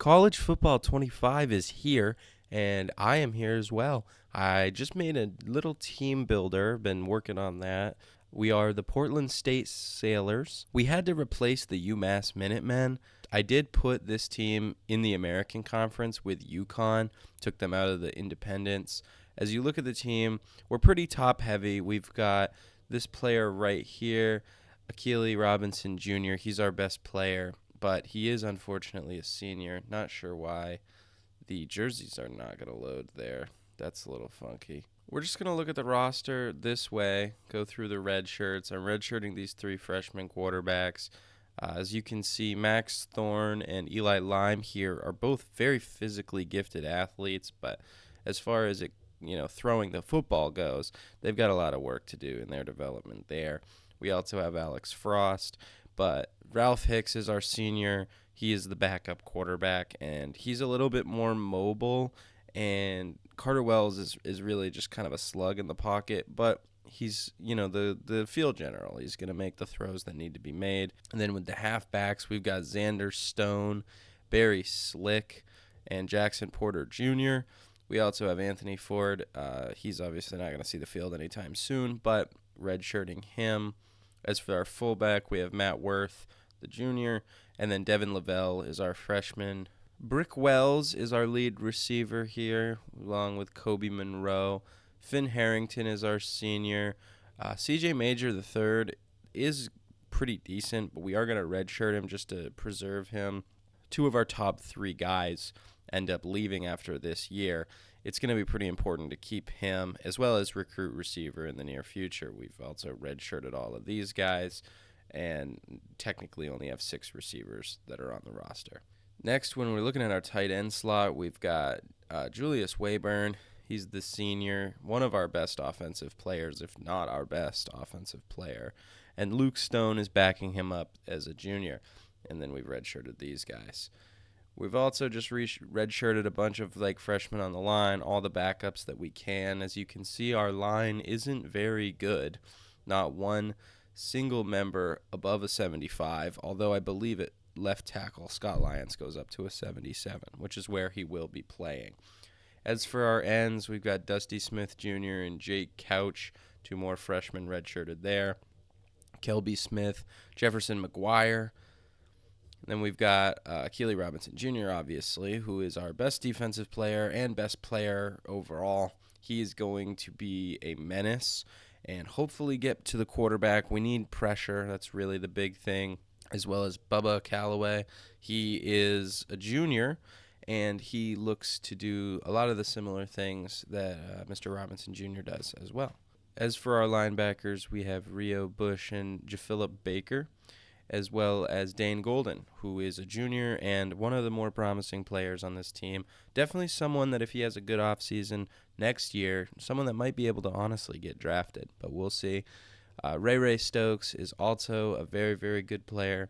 College Football 25 is here, and I am here as well. I just made a little team builder, been working on that. We are the Portland State Sailors. We had to replace the UMass Minutemen. I did put this team in the American Conference with UConn, took them out of the independents. As you look at the team, we're pretty top-heavy. We've got this player right here, Akili Robinson Jr. He's our best player, but he is unfortunately a senior. Not sure why the jerseys are not going to load there. That's a little funky. We're just going to look at the roster this way, go through the red shirts. I'm redshirting these three freshman quarterbacks. As you can see, Max Thorne and Eli Lime here are both very physically gifted athletes, but as far as throwing the football goes, they've got a lot of work to do in their development there. We also have Alex Frost, but Ralph Hicks is our senior. He is the backup quarterback, and he's a little bit more mobile, and Carter Wells is really just kind of a slug in the pocket, but he's, the field general. He's going to make the throws that need to be made. And then with the halfbacks, we've got Xander Stone, Barry Slick, and Jackson Porter Jr. We also have Anthony Ford. He's obviously not going to see the field anytime soon, but redshirting him. As for our fullback, we have Matt Worth, the junior, and then Devin Lavelle is our freshman. Brick Wells is our lead receiver here, along with Kobe Monroe. Finn Harrington is our senior. CJ Major III is pretty decent, but we are going to redshirt him just to preserve him. Two of our top three guys end up leaving after this year. It's going to be pretty important to keep him as well as recruit receiver in the near future. We've also redshirted all of these guys and technically only have 6 receivers that are on the roster. Next, when we're looking at our tight end slot, we've got Julius Wayburn. He's the senior, one of our best offensive players, if not our best offensive player. And Luke Stone is backing him up as a junior. And then we've redshirted these guys. We've also just redshirted a bunch of freshmen on the line, all the backups that we can. As you can see, our line isn't very good. Not one single member above a 75, although I believe it left tackle Scott Lyons goes up to a 77, which is where he will be playing. As for our ends, we've got Dusty Smith Jr. and Jake Couch, 2 more freshmen redshirted there. Kelby Smith, Jefferson McGuire. Then we've got Akili Robinson Jr., obviously, who is our best defensive player and best player overall. He is going to be a menace and hopefully get to the quarterback. We need pressure. That's really the big thing, as well as Bubba Calloway. He is a junior, and he looks to do a lot of the similar things that Mr. Robinson Jr. does as well. As for our linebackers, we have Rio Bush and JaPhilip Baker, as well as Dane Golden, who is a junior and one of the more promising players on this team. Definitely someone that if he has a good offseason next year, someone that might be able to honestly get drafted, but we'll see. Ray Stokes is also a very, very good player.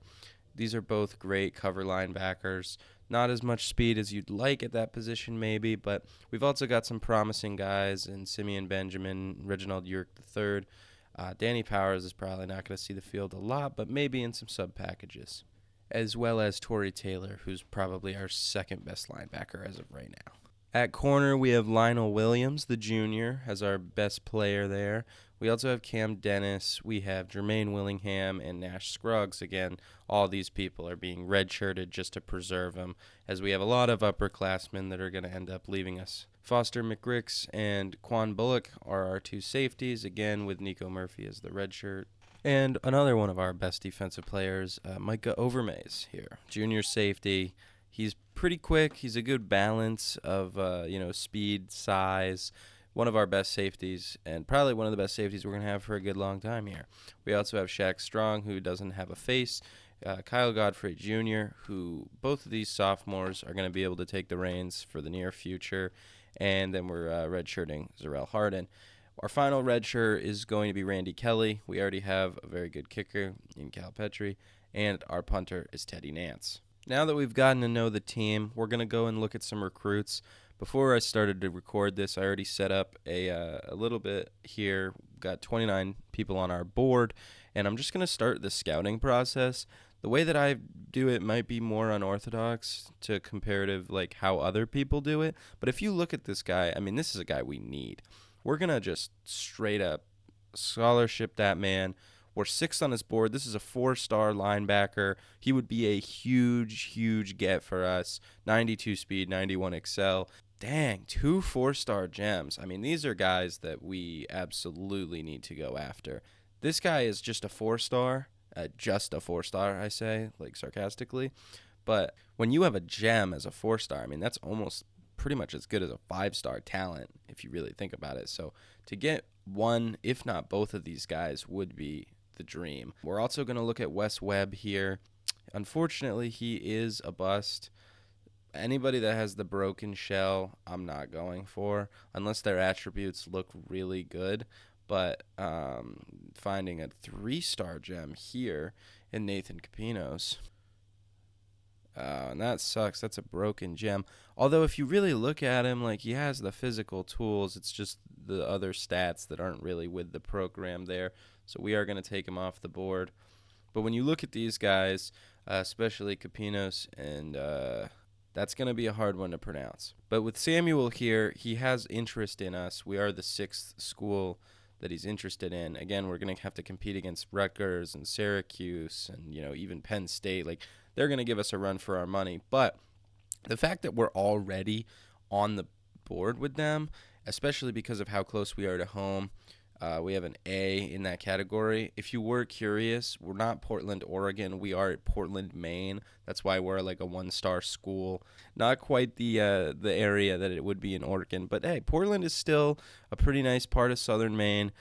These are both great cover linebackers. Not as much speed as you'd like at that position maybe, but we've also got some promising guys in Simeon Benjamin, Reginald York III. Danny Powers is probably not going to see the field a lot, but maybe in some sub packages, as well as Torrey Taylor, who's probably our second best linebacker as of right now. At corner, we have Lionel Williams, the junior, as our best player there. We also have Cam Dennis. We have Jermaine Willingham and Nash Scruggs. Again, all these people are being redshirted just to preserve them, as we have a lot of upperclassmen that are going to end up leaving us. Foster McRicks and Quan Bullock are our 2 safeties, again with Nico Murphy as the redshirt. And another one of our best defensive players, Micah Overmaze here, junior safety. He's pretty quick. He's a good balance of speed, size. One of our best safeties, and probably one of the best safeties we're going to have for a good long time here. We also have Shaq Strong, who doesn't have a face. Kyle Godfrey Jr., who both of these sophomores are going to be able to take the reins for the near future. And then we're redshirting Zarel Harden. Our final redshirt is going to be Randy Kelly. We already have a very good kicker in Cal Petrie, and our punter is Teddy Nance. Now that we've gotten to know the team, we're going to go and look at some recruits. Before I started to record this, I already set up a little bit here. We've got 29 people on our board, and I'm just going to start the scouting process. The way that I do it might be more unorthodox to comparative, like how other people do it. But if you look at this guy, I mean, this is a guy we need. We're going to just straight up scholarship that man. We're 6th on his board. This is a 4-star linebacker. He would be a huge get for us. 92 speed, 91 excel. Dang, 2 4-star gems. I mean, these are guys that we absolutely need to go after. This guy is just a 4-star. Just a 4-star, I say, like sarcastically. But when you have a gem as a 4-star, I mean, that's almost pretty much as good as a 5-star talent if you really think about it. So to get one, if not both of these guys would be the dream. We're also going to look at Wes Webb here. Unfortunately, he is a bust. Anybody that has the broken shell, I'm not going for, unless their attributes look really good. But finding a 3-star gem here in Nathan Capinos, and that sucks. That's a broken gem. Although if you really look at him, like, he has the physical tools. It's just the other stats that aren't really with the program there. So we are going to take him off the board. But when you look at these guys, especially Capinos, and that's going to be a hard one to pronounce. But with Samuel here, he has interest in us. We are the 6th school that he's interested in. Again, we're going to have to compete against Rutgers and Syracuse and, even Penn State. Like, they're going to give us a run for our money. But the fact that we're already on the board with them, especially because of how close we are to home, we have an A in that category. If you were curious, we're not Portland, Oregon. We are at Portland, Maine. That's why we're like a 1-star school. Not quite the area that it would be in Oregon. But, hey, Portland is still a pretty nice part of southern Maine.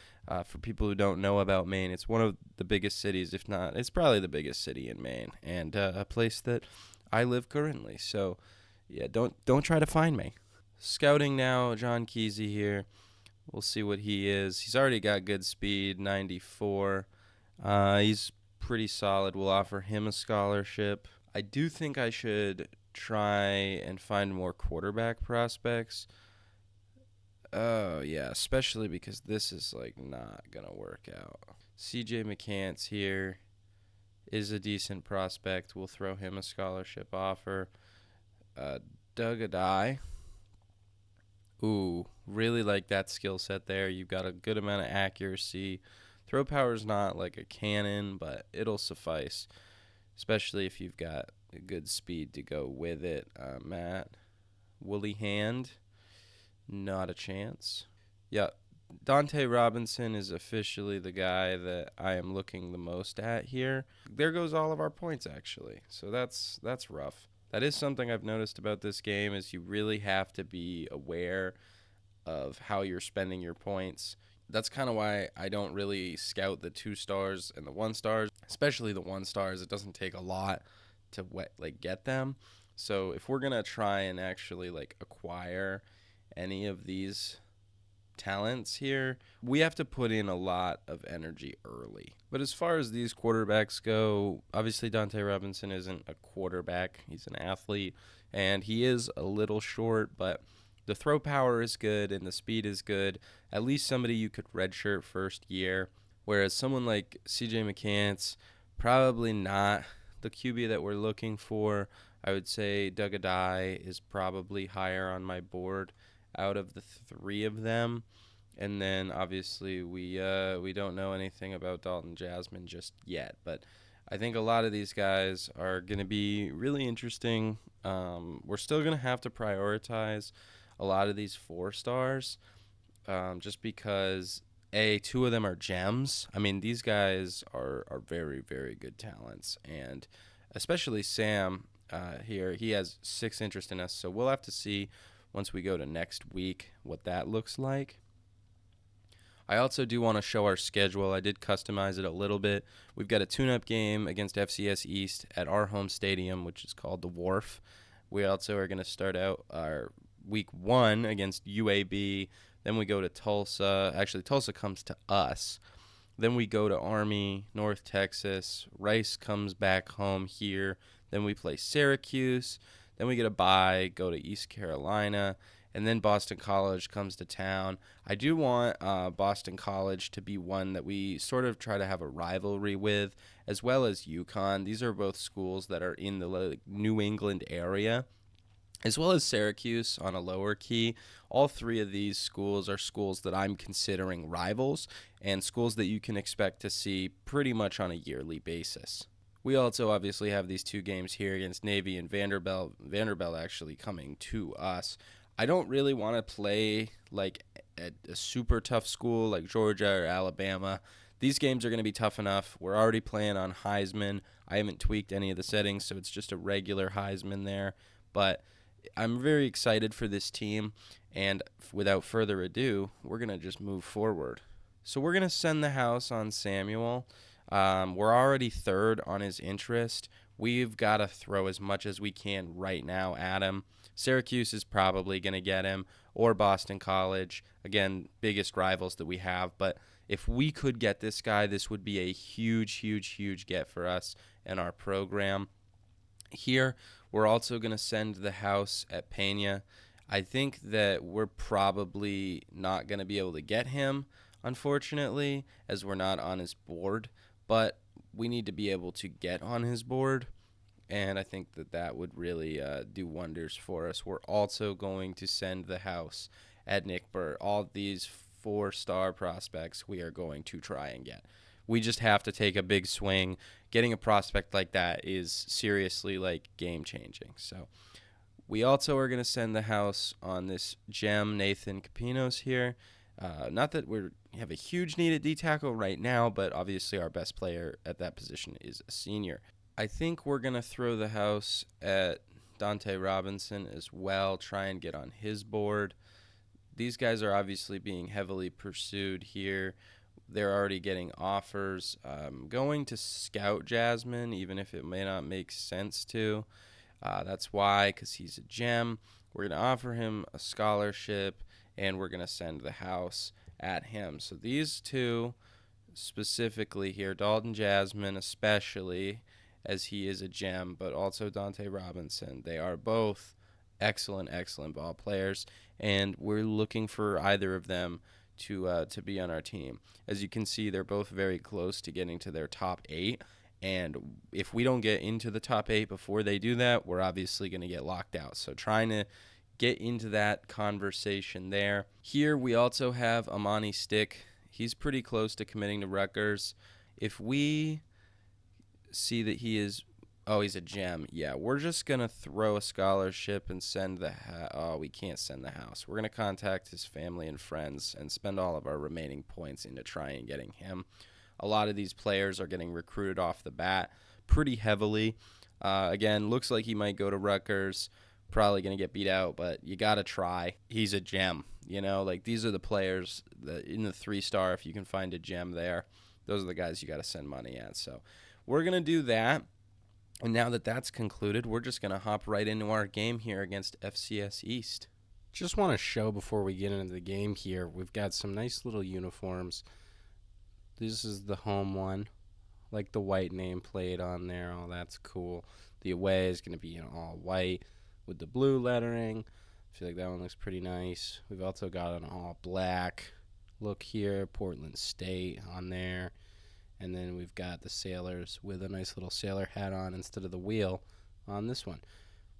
For people who don't know about Maine, it's one of the biggest cities, if not, it's probably the biggest city in Maine, and a place that I live currently. So, yeah, don't try to find me. Scouting now, John Kesey here. We'll see what he is. He's already got good speed, 94. He's pretty solid. We'll offer him a scholarship. I do think I should try and find more quarterback prospects. Oh, yeah, especially because this is, like, not going to work out. CJ McCants here is a decent prospect. We'll throw him a scholarship offer. Doug Adai. Ooh, really like that skill set there. You've got a good amount of accuracy. Throw power's not like a cannon, but it'll suffice, especially if you've got a good speed to go with it. Matt, woolly hand, not a chance. Yeah, Dante Robinson is officially the guy that I am looking the most at here. There goes all of our points, actually. So that's rough. That is something I've noticed about this game, is you really have to be aware of how you're spending your points. That's kind of why I don't really scout the 2-stars and the 1-stars, especially the 1-stars. It doesn't take a lot to get them. So if we're going to try and actually acquire any of these talents here, we have to put in a lot of energy early. But as far as these quarterbacks go, obviously Dante Robinson isn't a quarterback. He's an athlete, and he is a little short, but the throw power is good and the speed is good. At least somebody you could redshirt first year, whereas someone like CJ McCants, probably not the QB that we're looking for. I would say Doug Adai is probably higher on my board out of the 3 of them. And then obviously we don't know anything about Dalton Jasmine just yet, but I think a lot of these guys are going to be really interesting. We're still going to have to prioritize a lot of these 4-stars, just because 2 of them are gems. I mean, these guys are very, very good talents, and especially Sam here, he has 6 interest in us, so we'll have to see once we go to next week what that looks like. I also do want to show our schedule. I did customize it a little bit. We've got a tune-up game against FCS East at our home stadium, which is called the Wharf. We also are going to start out our week 1 against UAB. Then we go to Tulsa. Actually, Tulsa comes to us. Then we go to Army, North Texas. Rice comes back home here. Then we play Syracuse. Then we get a bye, go to East Carolina. and then Boston College comes to town. I do want Boston College to be one that we sort of try to have a rivalry with, as well as UConn. These are both schools that are in the New England area, as well as Syracuse on a lower key. All three of these schools are schools that I'm considering rivals and schools that you can expect to see pretty much on a yearly basis. We also obviously have these two games here against Navy and Vanderbilt. Vanderbilt actually coming to us. I don't really want to play like at a super tough school like Georgia or Alabama. These games are going to be tough enough. We're already playing on Heisman. I haven't tweaked any of the settings, so it's just a regular Heisman there. But I'm very excited for this team, and without further ado, we're going to just move forward. So we're going to send the house on Samuel. We're already third on his interest. We've got to throw as much as we can right now at him. Syracuse is probably going to get him, or Boston College. Again, biggest rivals that we have. But if we could get this guy, this would be a huge, huge, huge get for us and our program. Here, we're also going to send the house at Pena. I think that we're probably not going to be able to get him, unfortunately, as we're not on his board. But we need to be able to get on his board, and I think that would really do wonders for us. We're also going to send the house at Nick Burt. All these 4-star prospects we are going to try and get. We just have to take a big swing. Getting a prospect like that is seriously like game-changing. So we also are going to send the house on this gem, Nathan Capinos here. Not that we have a huge need at D-tackle right now, but obviously our best player at that position is a senior. I think we're going to throw the house at Dante Robinson as well, try and get on his board. These guys are obviously being heavily pursued here. They're already getting offers. Going to scout Jasmine, even if it may not make sense to. That's why, because he's a gem. We're going to offer him a scholarship, and we're going to send the house at him. So these two specifically here, Dalton Jasmine especially, as he is a gem, but also Dante Robinson, they are both excellent, excellent ball players, and we're looking for either of them to be on our team. As you can see, they're both very close to getting to their top 8, and if we don't get into the top 8 before they do that, we're obviously going to get locked out. So trying to get into that conversation there. Here we also have Amani Stick. He's pretty close to committing to Rutgers. If we see that he's a gem. Yeah, we're just going to throw a scholarship and send we can't send the house. We're going to contact his family and friends and spend all of our remaining points into trying getting him. A lot of these players are getting recruited off the bat pretty heavily. Again, looks like he might go to Rutgers. Probably going to get beat out, but you got to try. He's a gem. Like these are the players that in the 3-star, if you can find a gem there, those are the guys you got to send money at. So we're going to do that. And now that that's concluded, we're just going to hop right into our game here against FCS East. Just want to show before we get into the game here, we've got some nice little uniforms. This is the home one, like the white nameplate on there. Oh, that's cool. The away is going to be all white with the blue lettering. I feel like that one looks pretty nice. We've also got an all black look here, Portland State on there. And then we've got the Sailors with a nice little sailor hat on instead of the wheel on this one.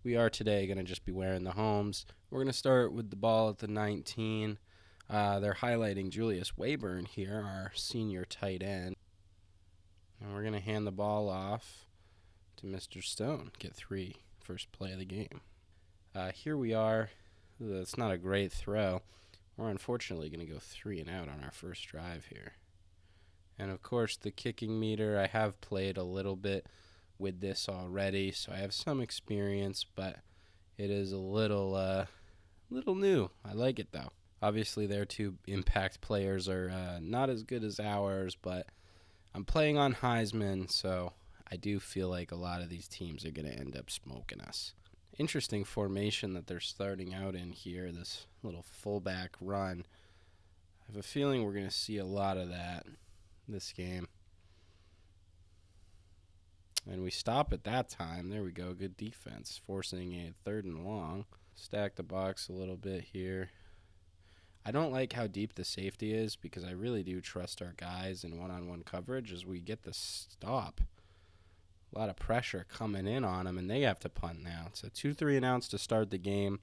We are today going to just be wearing the homes. We're going to start with the ball at the 19. They're highlighting Julius Wayburn here, our senior tight end. And we're going to hand the ball off to Mr. Stone. Get 3, first play of the game. Here we are. It's not a great throw. We're unfortunately going to go 3 and out on our first drive here. And, of course, the kicking meter, I have played a little bit with this already, so I have some experience, but it is a little new. I like it, though. Obviously, their 2 impact players are not as good as ours, but I'm playing on Heisman, so I do feel like a lot of these teams are going to end up smoking us. Interesting formation that they're starting out in here, this little fullback run. I have a feeling we're going to see a lot of that this game. And we stop at that time. There we go. Good defense, forcing a 3rd and long. stack the box a little bit here. I don't like how deep the safety is because I really do trust our guys in one-on-one coverage as we get the stop. A lot of pressure coming in on them, and they have to punt now. It's a 2-3 and outs to start the game.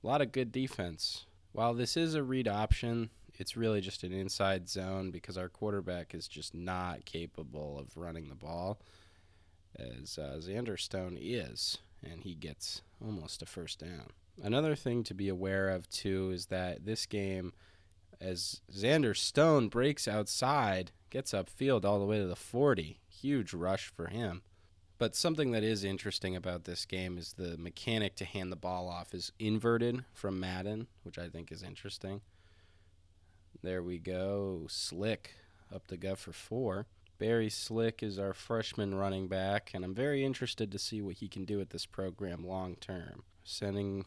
A lot of good defense. While this is a read option, it's really just an inside zone because our quarterback is just not capable of running the ball, as Xander Stone is, and he gets almost a first down. Another thing to be aware of, too, is that this game, as Xander Stone breaks outside, gets upfield all the way to the 40. Huge rush for him. But something that is interesting about this game is the mechanic to hand the ball off is inverted from Madden, which I think is interesting. There we go. Slick up the gut for 4. Barry Slick is our freshman running back, and I'm very interested to see what he can do with this program long term. Sending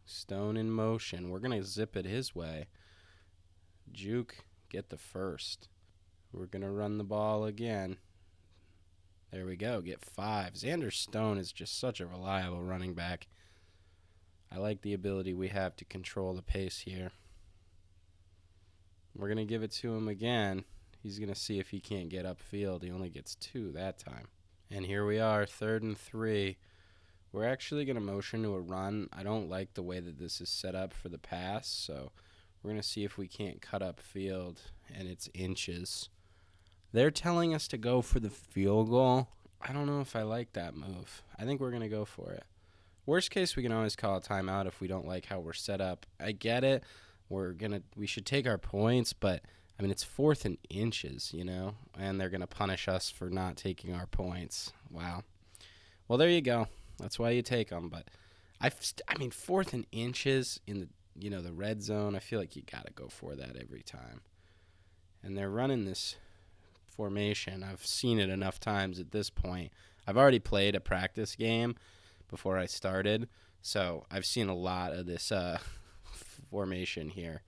Stone in motion. We're going to zip it his way. Juke, get the first. We're going to run the ball again. There we go, get 5. Xander Stone is just such a reliable running back. I like the ability we have to control the pace here. We're going to give it to him again. He's going to see if he can't get upfield. He only gets 2 that time. And here we are, 3rd and 3. We're actually going to motion to a run. I don't like the way that this is set up for the pass, so we're going to see if we can't cut upfield, and it's inches. They're telling us to go for the field goal. I don't know if I like that move. I think we're going to go for it. Worst case, we can always call a timeout if we don't like how we're set up. I get it. We should take our points, but I mean, it's 4th and inches, and they're going to punish us for not taking our points. Wow. Well, there you go. That's why you take them. But I mean, 4th and inches in the red zone. I feel like you got to go for that every time. And they're running this formation. I've seen it enough times at this point. I've already played a practice game before I started, so I've seen a lot of this formation here.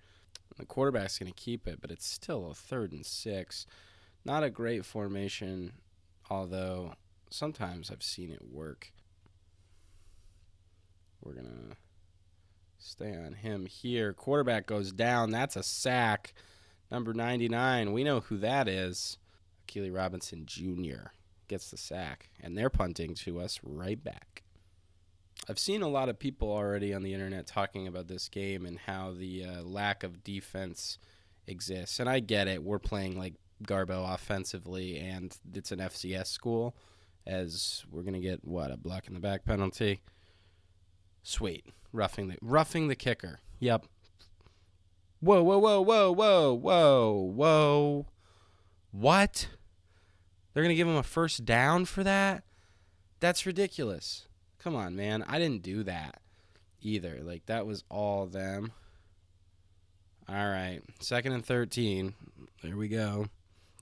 The quarterback's going to keep it, but it's still a 3rd and 6. Not a great formation, although sometimes I've seen it work. We're going to stay on him here. Quarterback goes down. That's a sack. Number 99, we know who that is. Keely Robinson Jr. gets the sack, and they're punting to us right back. I've seen a lot of people already on the internet talking about this game and how the lack of defense exists, and I get it. We're playing like Garbo offensively, and it's an FCS school, as we're going to get, a block in the back penalty? Sweet. Roughing the kicker. Yep. Whoa, whoa, whoa, whoa, whoa, whoa, whoa. What? They're going to give him a first down for that? That's ridiculous. Come on, man. I didn't do that either. Like, that was all them. All right. 2nd and 13. There we go.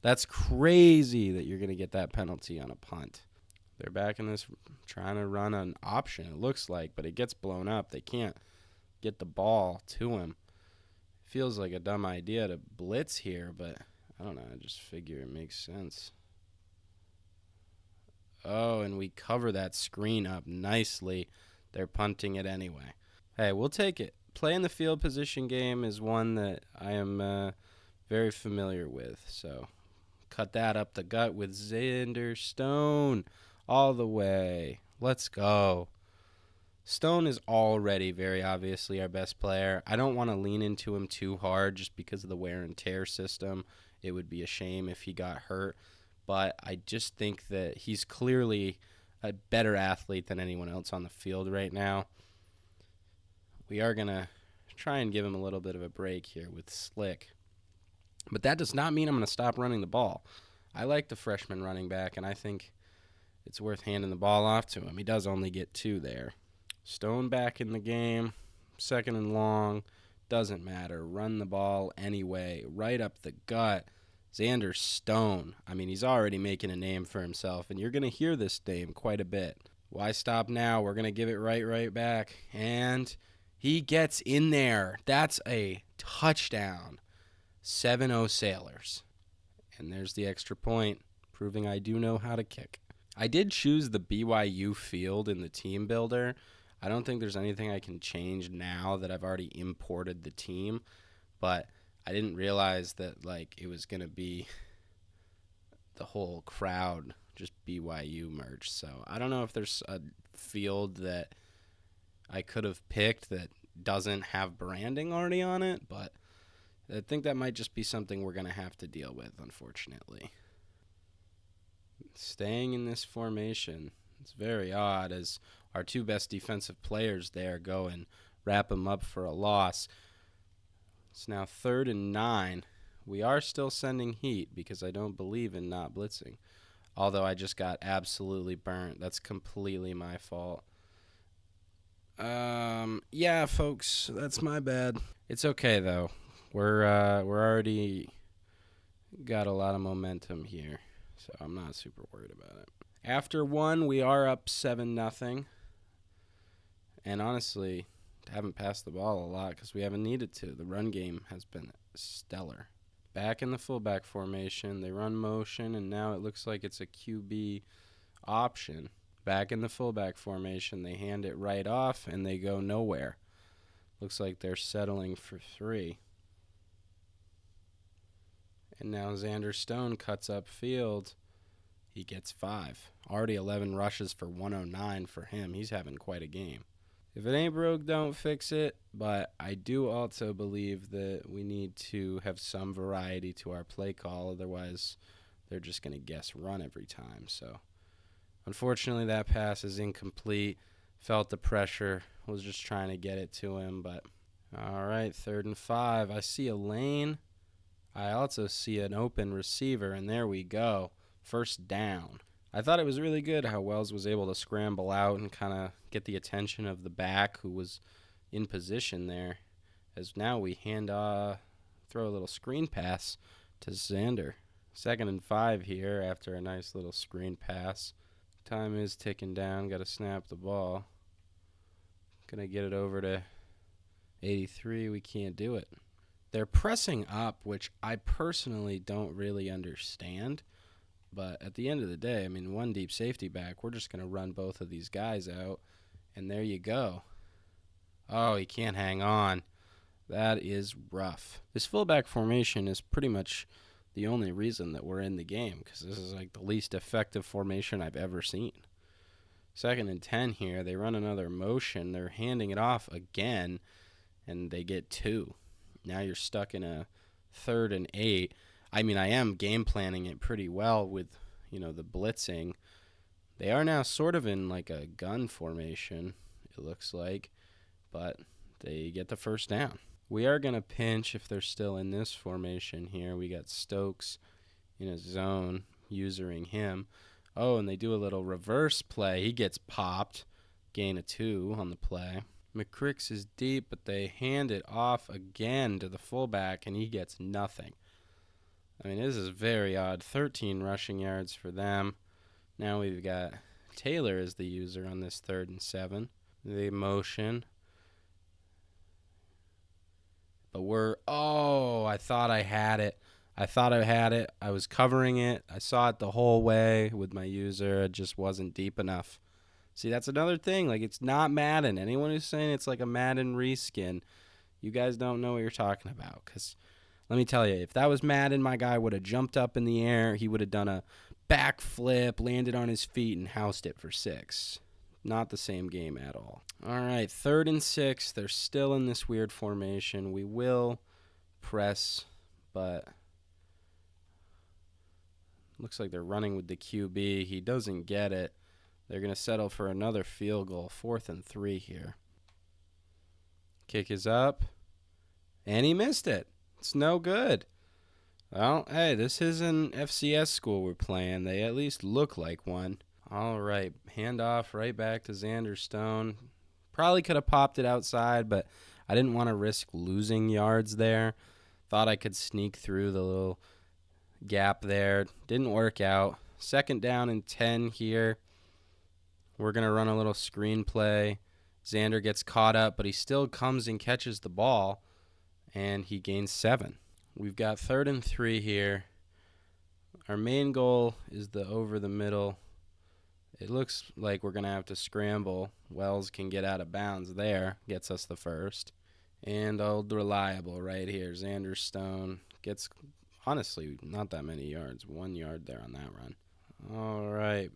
That's crazy that you're going to get that penalty on a punt. They're back in this, trying to run an option, it looks like, but it gets blown up. They can't get the ball to him. Feels like a dumb idea to blitz here, but I don't know. I just figure it makes sense. Oh, and we cover that screen up nicely. They're punting it anyway. Hey, we'll take it. Playing the field position game is one that I am very familiar with. So cut that up the gut with Xander Stone all the way. Let's go. Stone is already very obviously our best player. I don't want to lean into him too hard just because of the wear and tear system. It would be a shame if he got hurt. But I just think that he's clearly a better athlete than anyone else on the field right now. We are going to try and give him a little bit of a break here with Slick. But that does not mean I'm going to stop running the ball. I like the freshman running back, and I think it's worth handing the ball off to him. He does only get 2 there. Stone back in the game, 2nd and long, doesn't matter. Run the ball anyway, right up the gut. Xander Stone. I mean, he's already making a name for himself, and you're going to hear this name quite a bit. Why stop now? We're going to give it right back, and he gets in there. That's a touchdown. 7-0 Sailors. And there's the extra point, proving I do know how to kick. I did choose the BYU field in the team builder. I don't think there's anything I can change now that I've already imported the team, but I didn't realize that like it was going to be the whole crowd just BYU merch. So I don't know if there's a field that I could have picked that doesn't have branding already on it, but I think that might just be something we're going to have to deal with, unfortunately. Staying in this formation, it's very odd as our two best defensive players there go and wrap them up for a loss. It's now 3rd and 9. We are still sending heat because I don't believe in not blitzing, although I just got absolutely burnt. That's completely my fault. Yeah, folks, that's my bad. It's okay though. We're already got a lot of momentum here, so I'm not super worried about it. After 1, we are up 7-0, and honestly, haven't passed the ball a lot because we haven't needed to. The run game has been stellar. Back in the fullback formation, they run motion, and now it looks like it's a QB option. Back in the fullback formation, they hand it right off, and they go nowhere. Looks like they're settling for 3. And now Xander Stone cuts up field. He gets 5. Already 11 rushes for 109 for him. He's having quite a game. If it ain't broke, don't fix it. But I do also believe that we need to have some variety to our play call. Otherwise, they're just going to guess run every time. So, unfortunately, that pass is incomplete. Felt the pressure. Was just trying to get it to him. But, all right, 3rd and 5. I see a lane. I also see an open receiver, and there we go. 1st down. I thought it was really good how Wells was able to scramble out and kind of get the attention of the back who was in position there. As now we throw a little screen pass to Xander. 2nd and 5 here after a nice little screen pass. Time is ticking down. Got to snap the ball. Gonna get it over to 83. We can't do it. They're pressing up, which I personally don't really understand. But at the end of the day, I mean, 1 deep safety back, we're just going to run both of these guys out, and there you go. Oh, he can't hang on. That is rough. This fullback formation is pretty much the only reason that we're in the game, because this is like the least effective formation I've ever seen. 2nd and 10 here. They run another motion. They're handing it off again, and they get 2. Now you're stuck in a 3rd and 8. I mean, I am game planning it pretty well with, the blitzing. They are now sort of in like a gun formation, it looks like, but they get the 1st down. We are going to pinch if they're still in this formation here. We got Stokes in a zone, usering him. Oh, and they do a little reverse play. He gets popped, gain of 2 on the play. McCricks is deep, but they hand it off again to the fullback, and he gets nothing. I mean, this is very odd. 13 rushing yards for them. Now we've got Taylor as the user on this 3rd and 7. The motion. But I thought I had it. I was covering it. I saw it the whole way with my user. It just wasn't deep enough. See, that's another thing. Like, it's not Madden. Anyone who's saying it's like a Madden reskin, you guys don't know what you're talking about. Because let me tell you, if that was Madden, my guy would have jumped up in the air. He would have done a backflip, landed on his feet, and housed it for 6. Not the same game at all. All right, 3rd and 6. They're still in this weird formation. We will press, but looks like they're running with the QB. He doesn't get it. They're going to settle for another field goal. 4th and 3 here. Kick is up, and he missed it. It's no good. Well, hey, this is an FCS school we're playing. They at least look like one. All right, handoff right back to Xander Stone. Probably could have popped it outside, but I didn't want to risk losing yards there. Thought I could sneak through the little gap there. Didn't work out. 2nd down and 10 here. We're going to run a little screen play. Xander gets caught up, but he still comes and catches the ball, and he gains 7. We've got 3rd and 3 here. Our main goal is the over the middle It looks like we're going to have to scramble. Wells can get out of bounds there, gets us the first. And old reliable right here. Xander Stone gets, honestly, not that many yards. 1 yard there on that run. All right.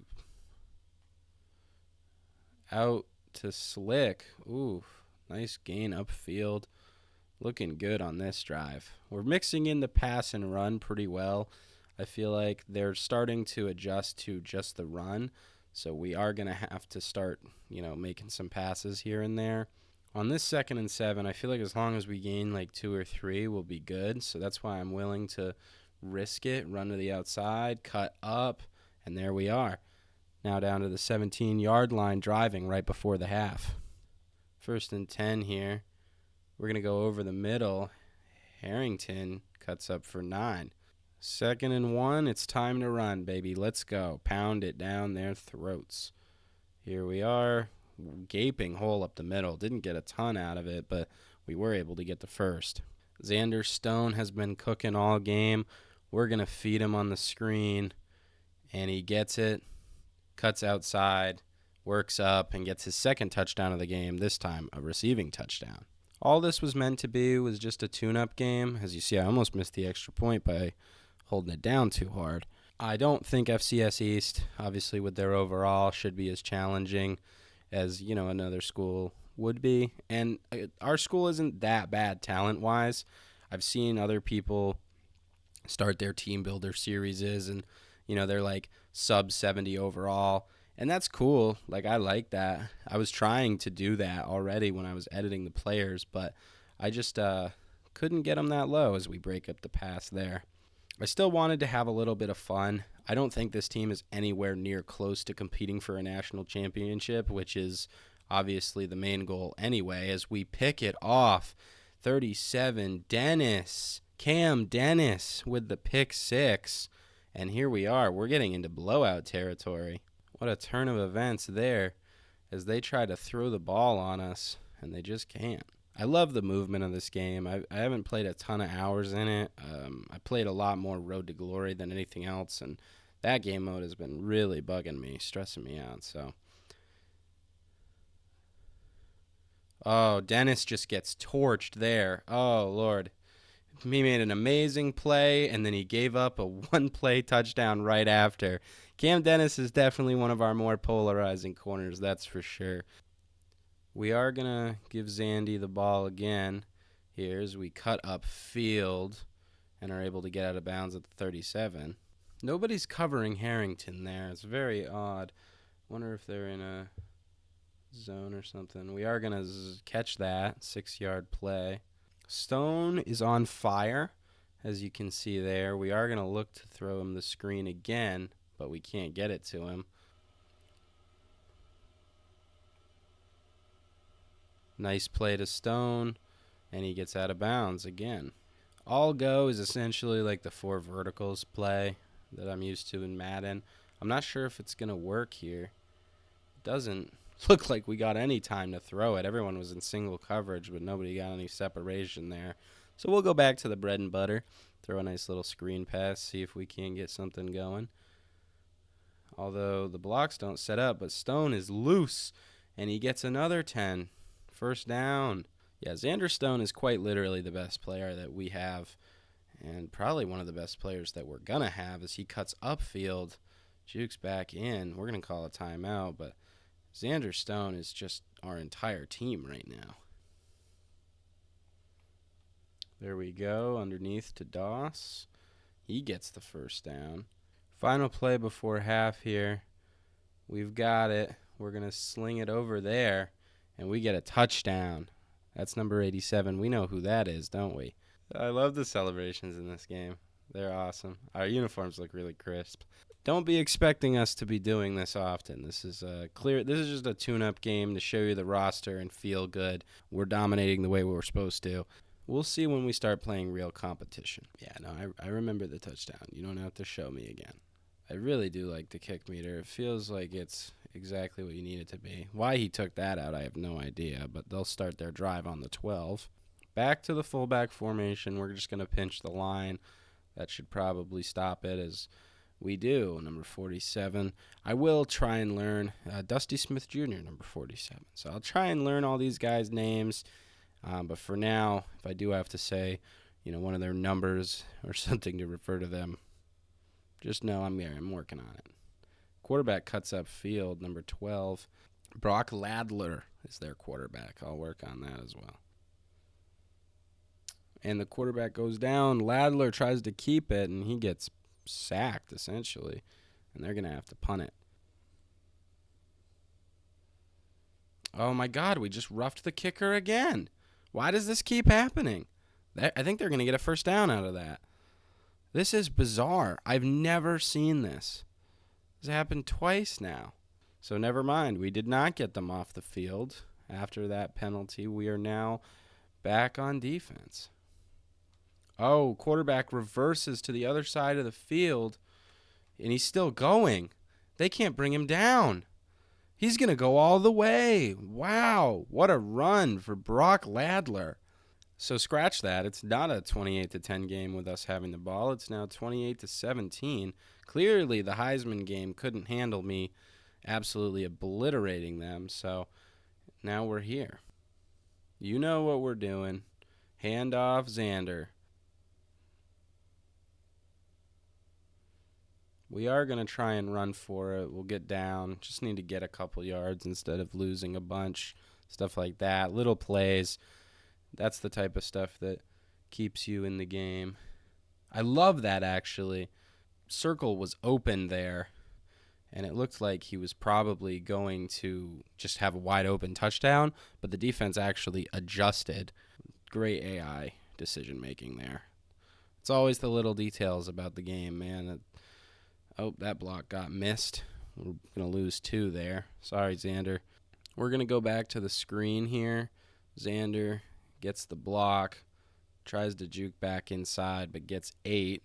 Out to Slick. Ooh, nice gain upfield. Looking good on this drive. We're mixing in the pass and run pretty well. I feel like they're starting to adjust to just the run. So we are going to have to start, making some passes here and there. On this 2nd and 7, I feel like as long as we gain like 2 or 3, we'll be good. So that's why I'm willing to risk it, run to the outside, cut up, and there we are. Now down to the 17-yard line, driving right before the half. 1st and 10 here. We're going to go over the middle. Harrington cuts up for 9. 2nd and 1, it's time to run, baby. Let's go. Pound it down their throats. Here we are. Gaping hole up the middle. Didn't get a ton out of it, but we were able to get the first. Xander Stone has been cooking all game. We're going to feed him on the screen, and he gets it, cuts outside, works up, and gets his 2nd touchdown of the game, this time a receiving touchdown. All this was meant to be was just a tune-up game. As you see, I almost missed the extra point by holding it down too hard. I don't think FCS East, obviously with their overall, should be as challenging as, another school would be. And our school isn't that bad talent-wise. I've seen other people start their team builder series and, they're like sub 70 overall. And that's cool. Like, I like that. I was trying to do that already when I was editing the players, but I just couldn't get them that low as we break up the pass there. I still wanted to have a little bit of fun. I don't think this team is anywhere near close to competing for a national championship, which is obviously the main goal anyway, as we pick it off. 37, Cam Dennis with the pick 6. And here we are. We're getting into blowout territory. What a turn of events there as they try to throw the ball on us, and they just can't. I love the movement of this game. I haven't played a ton of hours in it. I played a lot more Road to Glory than anything else, and that game mode has been really bugging me, stressing me out. Oh, Dennis just gets torched there. Oh, Lord. He made an amazing play, and then he gave up a one-play touchdown right after. Cam Dennis is definitely one of our more polarizing corners, that's for sure. We are going to give Zandy the ball again here as we cut up field and are able to get out of bounds at the 37. Nobody's covering Harrington there. It's very odd. Wonder if they're in a zone or something. We are going to catch that 6-yard play. Stone is on fire, as you can see there. We are going to look to throw him the screen again, but we can't get it to him. Nice play to Stone, and he gets out of bounds again. All go is essentially like the 4 verticals play that I'm used to in Madden. I'm not sure if it's going to work here. It doesn't look like we got any time to throw it. Everyone was in single coverage, but nobody got any separation there. So we'll go back to the bread and butter, throw a nice little screen pass, see if we can get something going. Although the blocks don't set up, but Stone is loose, and he gets another 10. First down. Yeah, Xander Stone is quite literally the best player that we have, and probably one of the best players that we're going to have as he cuts upfield, jukes back in. We're going to call a timeout, but Xander Stone is just our entire team right now. There we go, underneath to Doss. He gets the first down. Final play before half here. We've got it. We're going to sling it over there, and we get a touchdown. That's number 87. We know who that is, don't we? I love the celebrations in this game. They're awesome. Our uniforms look really crisp. Don't be expecting us to be doing this often. This is This is just a tune-up game to show you the roster and feel good. We're dominating the way we're supposed to. We'll see when we start playing real competition. Yeah, no, I remember the touchdown. You don't have to show me again. I really do like the kick meter. It feels like it's exactly what you need it to be. Why he took that out, I have no idea, but they'll start their drive on the 12. Back to the fullback formation. We're just going to pinch the line. That should probably stop it as We do, number 47. I will try and learn Dusty Smith Jr., number 47. So I'll try and learn all these guys' names. But for now, if I do have to say, one of their numbers or something to refer to them, just know I'm working on it. Quarterback cuts up field, number 12. Brock Ladler is their quarterback. I'll work on that as well. And the quarterback goes down. Ladler tries to keep it, and he gets sacked, essentially. And they're going to have to punt it. Oh, my God, we just roughed the kicker again. Why does this keep happening? I think they're going to get a first down out of that. This is bizarre. I've never seen this. This happened twice now. So never mind. We did not get them off the field after that penalty. We are now back on defense. Oh, quarterback reverses to the other side of the field, and he's still going. They can't bring him down. He's going to go all the way. Wow, what a run for Brock Ladler. So scratch that. It's not a 28-10 game with us having the ball. It's now 28-17. Clearly, the Heisman game couldn't handle me absolutely obliterating them, so now we're here. You know what we're doing. Hand off Xander. We are going to try and run for it. We'll get down. Just need to get a couple yards instead of losing a bunch. Stuff like that. Little plays. That's the type of stuff that keeps you in the game. I love that, actually. Circle was open there, and it looked like he was probably going to just have a wide open touchdown, but the defense actually adjusted. Great AI decision-making there. It's always the little details about the game, man. Oh, that block got missed. We're going to lose 2 there. Sorry, Xander. We're going to go back to the screen here. Xander gets the block, tries to juke back inside, but gets 8.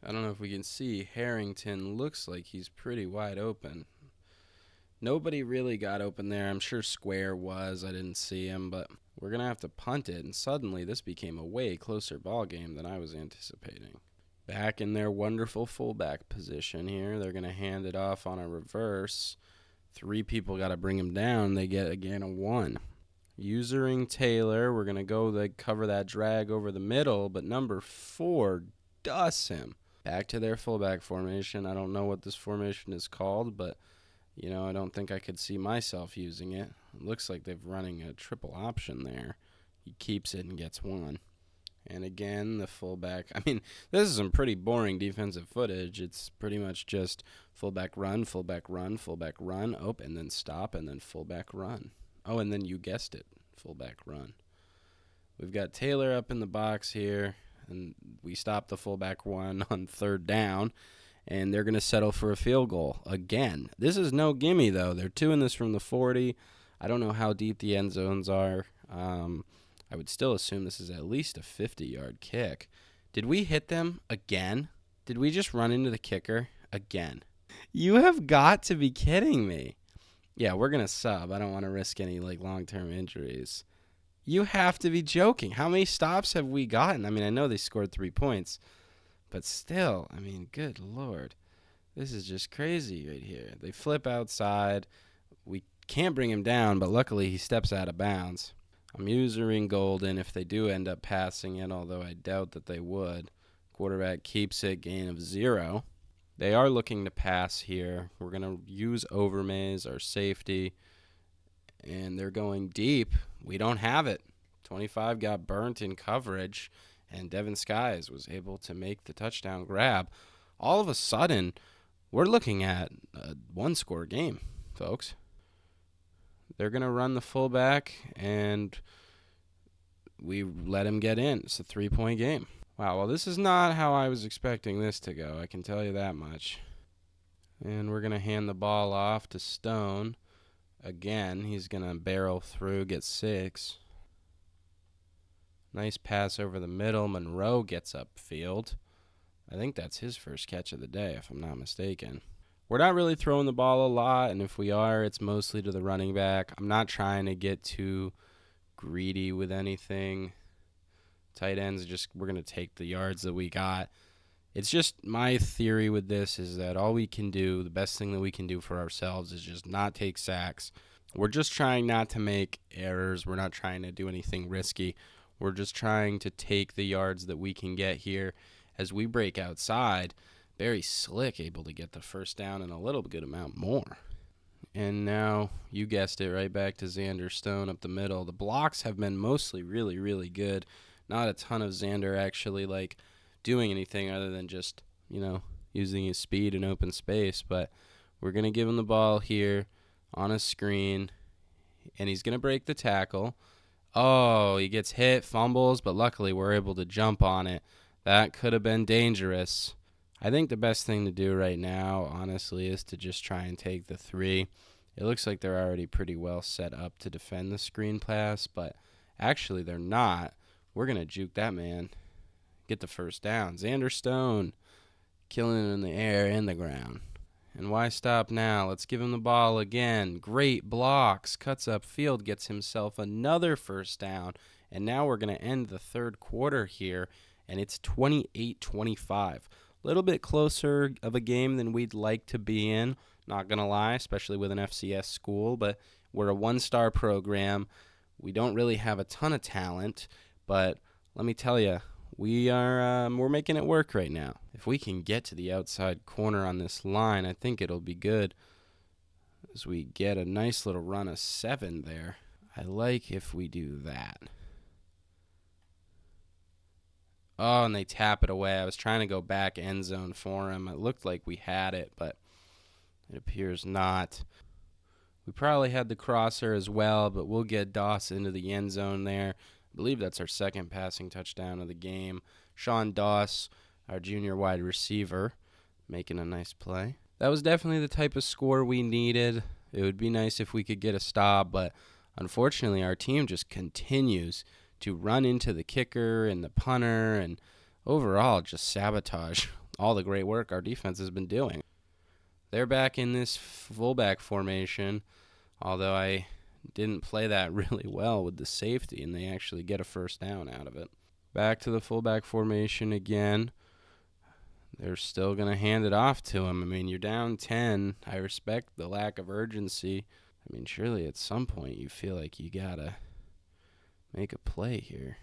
I don't know if we can see. Harrington looks like he's pretty wide open. Nobody really got open there. I'm sure Square was. I didn't see him, but we're going to have to punt it, and suddenly this became a way closer ball game than I was anticipating. Back in their wonderful fullback position here. They're going to hand it off on a reverse. 3 people got to bring him down. They get a gain of 1. Usering Taylor. We're going to go cover that drag over the middle, but number 4 dusts him. Back to their fullback formation. I don't know what this formation is called, but, I don't think I could see myself using it. It looks like they're running a triple option there. He keeps it and gets 1. And again, the fullback. I mean, this is some pretty boring defensive footage. It's pretty much just fullback run, fullback run, fullback run, and then stop, and then fullback run. Oh, and then you guessed it, fullback run. We've got Taylor up in the box here, and we stopped the fullback run on 3rd down, and they're going to settle for a field goal again. This is no gimme, though. They're doing this from the 40. I don't know how deep the end zones are. I would still assume this is at least a 50-yard kick. Did we hit them again? Did we just run into the kicker again? You have got to be kidding me. Yeah, we're going to sub. I don't want to risk any long-term injuries. You have to be joking. How many stops have we gotten? I mean, I know they scored 3 points, but still, good Lord. This is just crazy right here. They flip outside. We can't bring him down, but luckily he steps out of bounds. I'm using Golden if they do end up passing it, although I doubt that they would. Quarterback keeps it, gain of 0. They are looking to pass here. We're going to use Overmaze, our safety, and they're going deep. We don't have it. 25 got burnt in coverage, and Devin Skies was able to make the touchdown grab. All of a sudden, we're looking at a 1-score game, folks. They're going to run the fullback, and we let him get in. It's a 3-point game. Wow, well, this is not how I was expecting this to go. I can tell you that much. And we're going to hand the ball off to Stone. Again, he's going to barrel through, get 6. Nice pass over the middle. Monroe gets upfield. I think that's his first catch of the day, if I'm not mistaken. We're not really throwing the ball a lot, and if we are, it's mostly to the running back. I'm not trying to get too greedy with anything. Tight ends, we're going to take the yards that we got. It's just my theory with this is that all we can do, the best thing that we can do for ourselves is just not take sacks. We're just trying not to make errors. We're not trying to do anything risky. We're just trying to take the yards that we can get here as we break outside. Very slick, able to get the first down and a little good amount more. And now, you guessed it, right back to Xander Stone up the middle. The blocks have been mostly really, really good. Not a ton of Xander actually doing anything other than just, using his speed in open space. But we're going to give him the ball here on a screen, and he's going to break the tackle. Oh, he gets hit, fumbles, but luckily we're able to jump on it. That could have been dangerous. I think the best thing to do right now, honestly, is to just try and take the 3. It looks like they're already pretty well set up to defend the screen pass, but actually they're not. We're going to juke that man. Get the first down. Xander Stone killing it in the air and the ground. And why stop now? Let's give him the ball again. Great blocks. Cuts up field. Gets himself another first down. And now we're going to end the third quarter here. And it's 28-25. A little bit closer of a game than we'd like to be in. Not going to lie, especially with an FCS school. But we're a one-star program. We don't really have a ton of talent. But let me tell you, we're making it work right now. If we can get to the outside corner on this line, I think it'll be good as we get a nice little run of 7 there. I like if we do that. Oh, and they tap it away. I was trying to go back end zone for him. It looked like we had it, but it appears not. We probably had the crosser as well, but we'll get Doss into the end zone there. I believe that's our second passing touchdown of the game. Sean Doss, our junior wide receiver, making a nice play. That was definitely the type of score we needed. It would be nice if we could get a stop, but unfortunately our team just continues to run into the kicker and the punter and overall just sabotage all the great work our defense has been doing. They're back in this fullback formation, although I didn't play that really well with the safety, and they actually get a first down out of it. Back to the fullback formation again. They're still going to hand it off to him. I mean, you're down 10. I respect the lack of urgency. I mean, surely at some point you feel like you got to make a play here.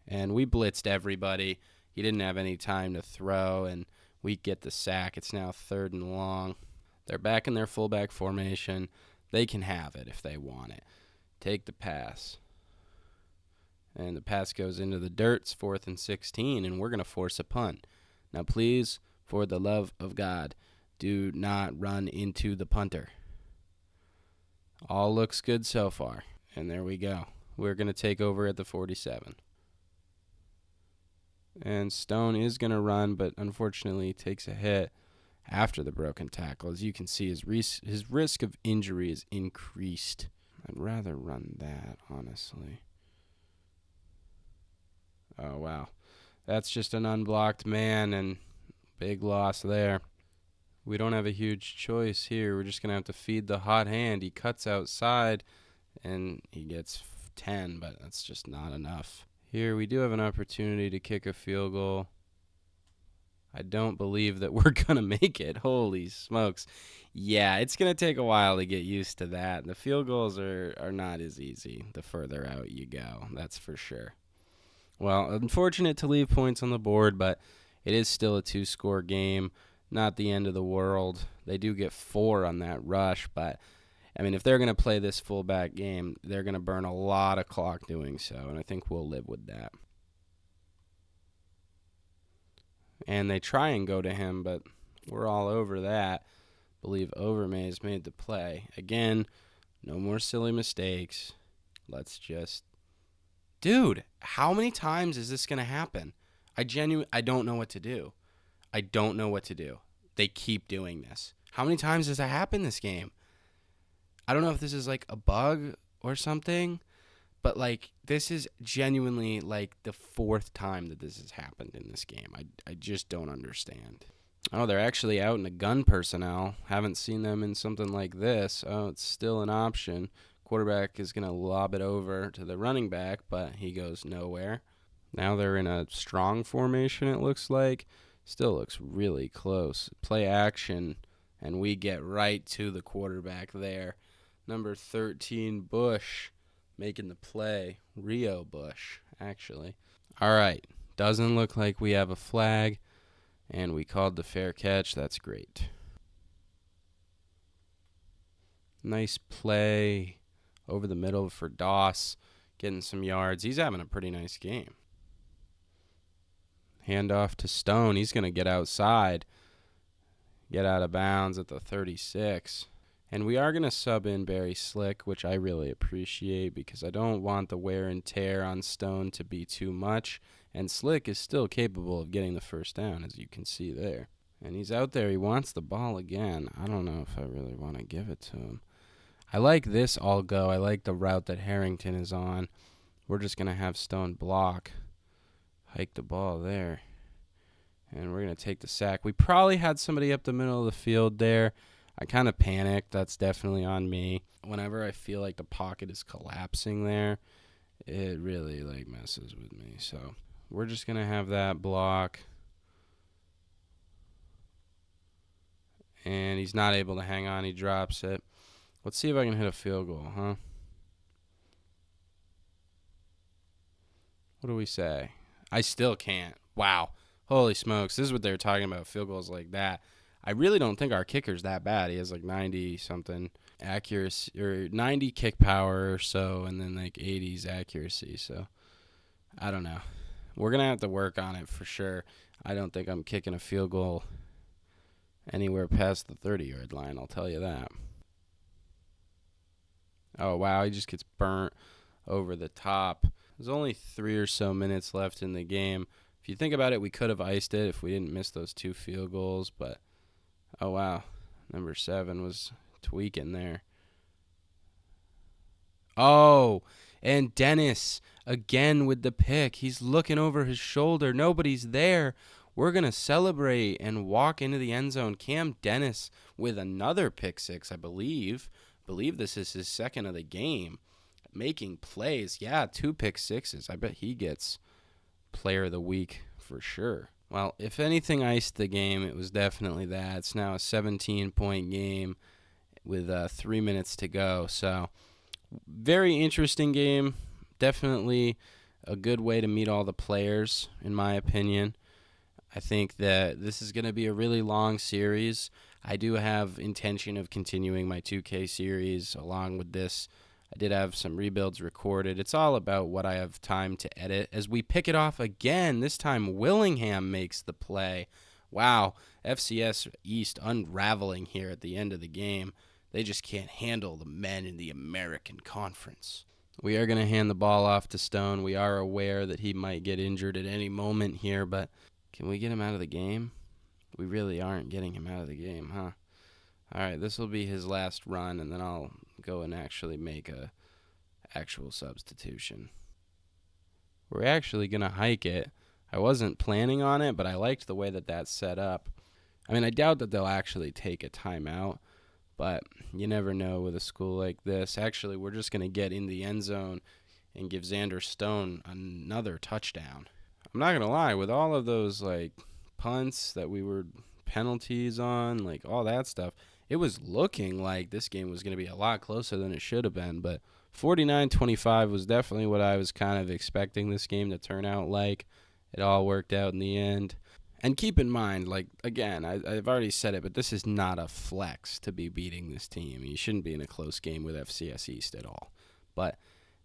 And we blitzed everybody. He didn't have any time to throw, and we get the sack. It's now 3rd and long. They're back in their fullback formation. They can have it if they want it. Take the pass. And the pass goes into the dirt. It's 4th and 16, and we're going to force a punt. Now, please, for the love of God, do not run into the punter. All looks good so far. And there we go. We're going to take over at the 47. And Stone is going to run, but unfortunately takes a hit after the broken tackle. As you can see, his risk of injury is increased. I'd rather run that, honestly. Oh, wow. That's just an unblocked man, and big loss there. We don't have a huge choice here. We're just going to have to feed the hot hand. He cuts outside, and he gets 10, but that's just not enough. Here we do have an opportunity to kick a field goal. I don't believe that we're going to make it. Holy smokes. Yeah, it's going to take a while to get used to that. The field goals are not as easy the further out you go. That's for sure. Well, unfortunate to leave points on the board, but it is still a 2-score game. Not the end of the world. They do get 4 on that rush, but I mean, if they're going to play this fullback game, they're going to burn a lot of clock doing so, and I think we'll live with that. And they try and go to him, but we're all over that. I believe Overmay's made the play. Again, no more silly mistakes. Let's just... Dude, how many times is this going to happen? I don't know what to do. I don't know what to do. They keep doing this. How many times does that happen this game? I don't know if this is like a bug or something, but like this is genuinely like the 4th time that this has happened in this game. I just don't understand. Oh, they're actually out in a gun personnel. Haven't seen them in something like this. Oh, it's still an option. Quarterback is going to lob it over to the running back, but he goes nowhere. Now they're in a strong formation, it looks like. Still looks really close. Play action, and we get right to the quarterback there. Number 13, Bush, making the play. Rio Bush, actually. All right. Doesn't look like we have a flag, and we called the fair catch. That's great. Nice play over the middle for Doss, getting some yards. He's having a pretty nice game. Handoff to Stone. He's going to get outside, get out of bounds at the 36. And we are going to sub in Barry Slick, which I really appreciate because I don't want the wear and tear on Stone to be too much. And Slick is still capable of getting the first down, as you can see there. And he's out there. He wants the ball again. I don't know if I really want to give it to him. I like this all go. I like the route that Harrington is on. We're just going to have Stone block. Hike the ball there. And we're going to take the sack. We probably had somebody up the middle of the field there. I kind of panicked. That's definitely on me. Whenever I feel like the pocket is collapsing there, it really messes with me. So we're just going to have that block. And he's not able to hang on. He drops it. Let's see if I can hit a field goal, huh? What do we say? I still can't. Wow. Holy smokes. This is what they were talking about, field goals like that. I really don't think our kicker's that bad. He has 90-something accuracy, or 90 kick power or so, and then 80s accuracy. So, I don't know. We're going to have to work on it for sure. I don't think I'm kicking a field goal anywhere past the 30-yard line, I'll tell you that. Oh, wow, he just gets burnt over the top. There's only 3 or so minutes left in the game. If you think about it, we could have iced it if we didn't miss those 2 field goals, but oh, wow, number 7 was tweaking there. Oh, and Dennis again with the pick. He's looking over his shoulder. Nobody's there. We're going to celebrate and walk into the end zone. Cam Dennis with another pick six, I believe. This is his second of the game. Making plays. Yeah, 2 pick sixes. I bet he gets player of the week for sure. Well, if anything iced the game, it was definitely that. It's now a 17-point game with 3 minutes to go. So, very interesting game. Definitely a good way to meet all the players, in my opinion. I think that this is going to be a really long series. I do have intention of continuing my 2K series along with this. I did have some rebuilds recorded. It's all about what I have time to edit. As we pick it off again, this time Willingham makes the play. Wow, FCS East unraveling here at the end of the game. They just can't handle the men in the American Conference. We are going to hand the ball off to Stone. We are aware that he might get injured at any moment here, but can we get him out of the game? We really aren't getting him out of the game, huh? All right, this will be his last run, and then I'll go and actually make a actual substitution. We're actually going to hike it. I wasn't planning on it, but I liked the way that that's set up. I mean, I doubt that they'll actually take a timeout, but you never know with a school like this. Actually, we're just going to get in the end zone and give Xander Stone another touchdown. I'm not going to lie, with all of those punts that we were penalties on, all that stuff, it was looking like this game was going to be a lot closer than it should have been, but 49-25 was definitely what I was kind of expecting this game to turn out like. It all worked out in the end. And keep in mind, again, I've already said it, but this is not a flex to be beating this team. You shouldn't be in a close game with FCS East at all. But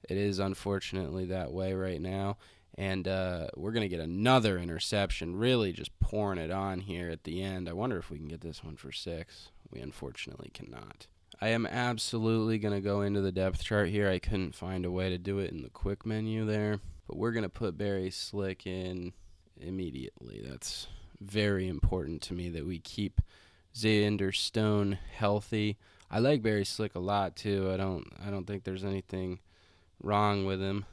it is unfortunately that way right now. And we're going to get another interception, really just pouring it on here at the end. I wonder if we can get this one for 6. We unfortunately cannot. I am absolutely going to go into the depth chart here. I couldn't find a way to do it in the quick menu there. But we're going to put Barry Slick in immediately. That's very important to me that we keep Xander Stone healthy. I like Barry Slick a lot too. I don't think there's anything wrong with him.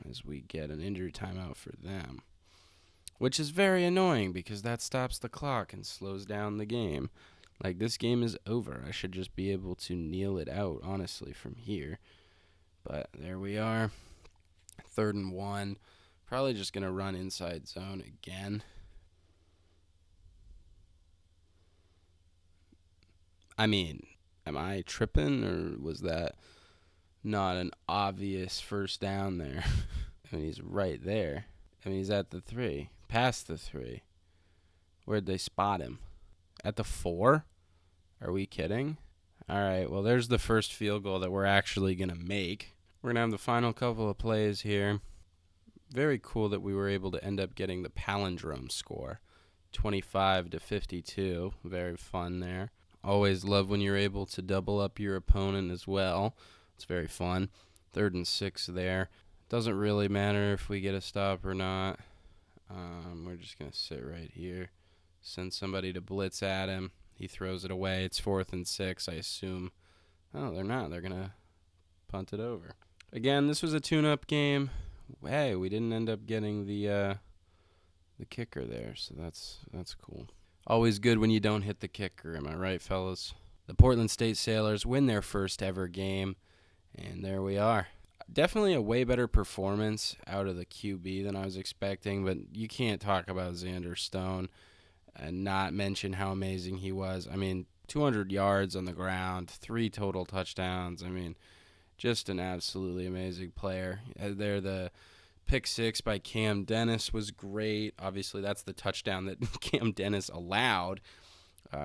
As we get an injury timeout for them, which is very annoying because that stops the clock and slows down the game. This game is over. I should just be able to kneel it out, honestly, from here. But there we are. 3rd and 1. Probably just going to run inside zone again. I mean, am I tripping, or was that not an obvious first down there? I mean, he's right there. I mean, he's at the 3, past the 3. Where'd they spot him? At the 4? Are we kidding? All right, well, there's the first field goal that we're actually going to make. We're going to have the final couple of plays here. Very cool that we were able to end up getting the palindrome score, 25-52. Very fun there. Always love when you're able to double up your opponent as well. It's very fun. 3rd and 6 there. Doesn't really matter if we get a stop or not. We're just going to sit right here. Send somebody to blitz at him. He throws it away. It's 4th and 6, I assume. Oh, they're not. They're going to punt it over. Again, this was a tune-up game. Hey, we didn't end up getting the kicker there, so that's cool. Always good when you don't hit the kicker, am I right, fellas? The Portland State Sailors win their first ever game, and there we are. Definitely a way better performance out of the QB than I was expecting, but you can't talk about Xander Stone and not mention how amazing he was. I mean, 200 yards on the ground, 3 total touchdowns. I mean, just an absolutely amazing player. There, the pick 6 by Cam Dennis was great. Obviously, that's the touchdown that Cam Dennis allowed.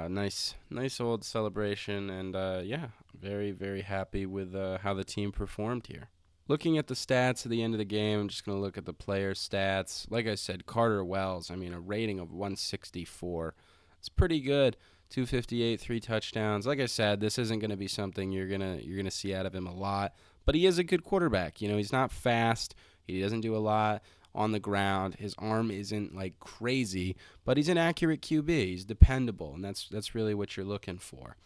Nice old celebration, and yeah, very, very happy with how the team performed here. Looking at the stats at the end of the game, I'm just going to look at the player stats. Like I said, Carter Wells, I mean, a rating of 164. It's pretty good. 258, 3 touchdowns. Like I said, this isn't going to be something you're gonna see out of him a lot, but he is a good quarterback. You know, he's not fast. He doesn't do a lot on the ground. His arm isn't like crazy, but he's an accurate QB. He's dependable, and that's really what you're looking for.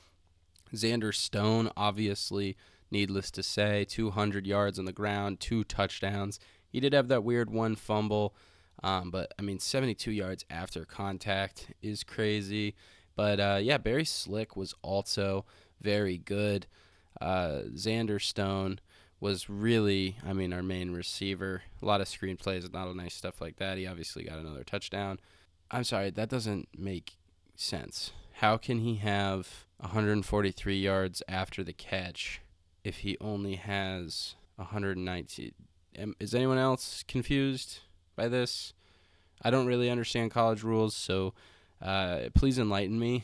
Xander Stone, obviously, needless to say, 200 yards on the ground, 2 touchdowns. He did have that weird 1 fumble, but, I mean, 72 yards after contact is crazy. But, yeah, Barry Slick was also very good. Xander Stone was really, I mean, our main receiver. A lot of screen plays, not a nice stuff like that. He obviously got another touchdown. I'm sorry, that doesn't make sense. How can he have 143 yards after the catch if he only has 190? Is anyone else confused by this? I don't really understand college rules, so please enlighten me.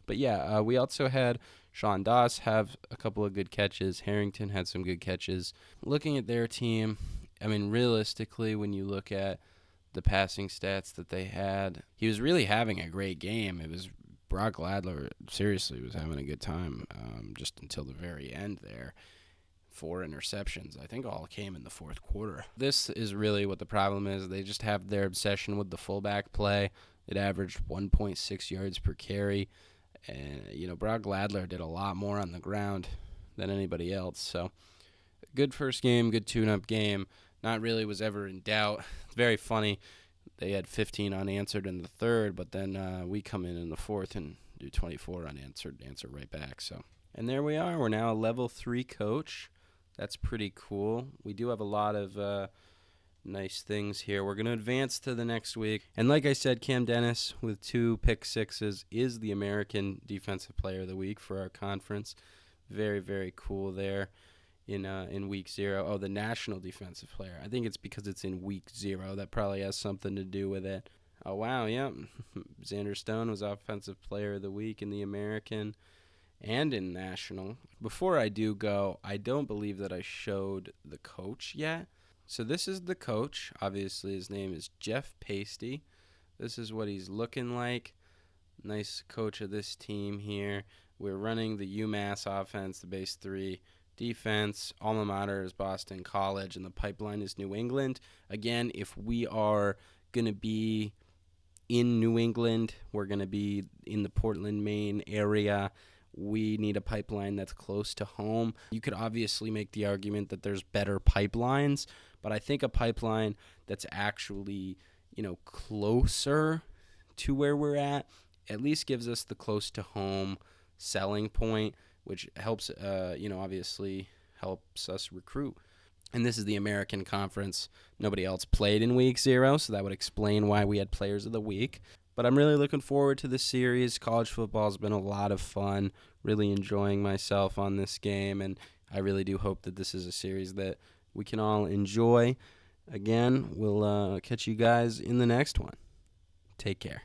But yeah, we also had Sean Doss have a couple of good catches. Harrington had some good catches. Looking at their team, I mean, realistically, when you look at the passing stats that they had, he was really having a great game. It was Brock Ladler, seriously, was having a good time just until the very end there. 4 interceptions, I think all came in the 4th quarter. This is really what the problem is. They just have their obsession with the fullback play. It averaged 1.6 yards per carry. And, you know, Brock Ladler did a lot more on the ground than anybody else. So, good first game, good tune-up game. Not really was ever in doubt. It's very funny. They had 15 unanswered in the 3rd, but then we come in the 4th and do 24 unanswered, answer right back. So, and there we are. We're now a level 3 coach. That's pretty cool. We do have a lot of nice things here. We're going to advance to the next week. And like I said, Cam Dennis with 2 pick 6s is the American Defensive Player of the Week for our conference. Very, very cool there in week 0. Oh, the National Defensive Player. I think it's because it's in week 0. That probably has something to do with it. Oh, wow, yeah. Xander Stone was Offensive Player of the Week in the American and in National. Before I do go, I don't believe that I showed the coach yet. So this is the coach. Obviously, his name is Jeff Pasty. This is what he's looking like. Nice coach of this team here. We're running the UMass offense, the base 3 defense. Alma mater is Boston College, and the pipeline is New England. Again, if we are going to be in New England, we're going to be in the Portland, Maine area. We need a pipeline that's close to home. You could obviously make the argument that there's better pipelines, but I think a pipeline that's actually, you know, closer to where we're at least gives us the close to home selling point, which helps, obviously helps us recruit. And this is the American Conference. Nobody else played in week 0, so that would explain why we had players of the week. But I'm really looking forward to this series. College football has been a lot of fun. Really enjoying myself on this game, and I really do hope that this is a series that we can all enjoy. Again, we'll catch you guys in the next one. Take care.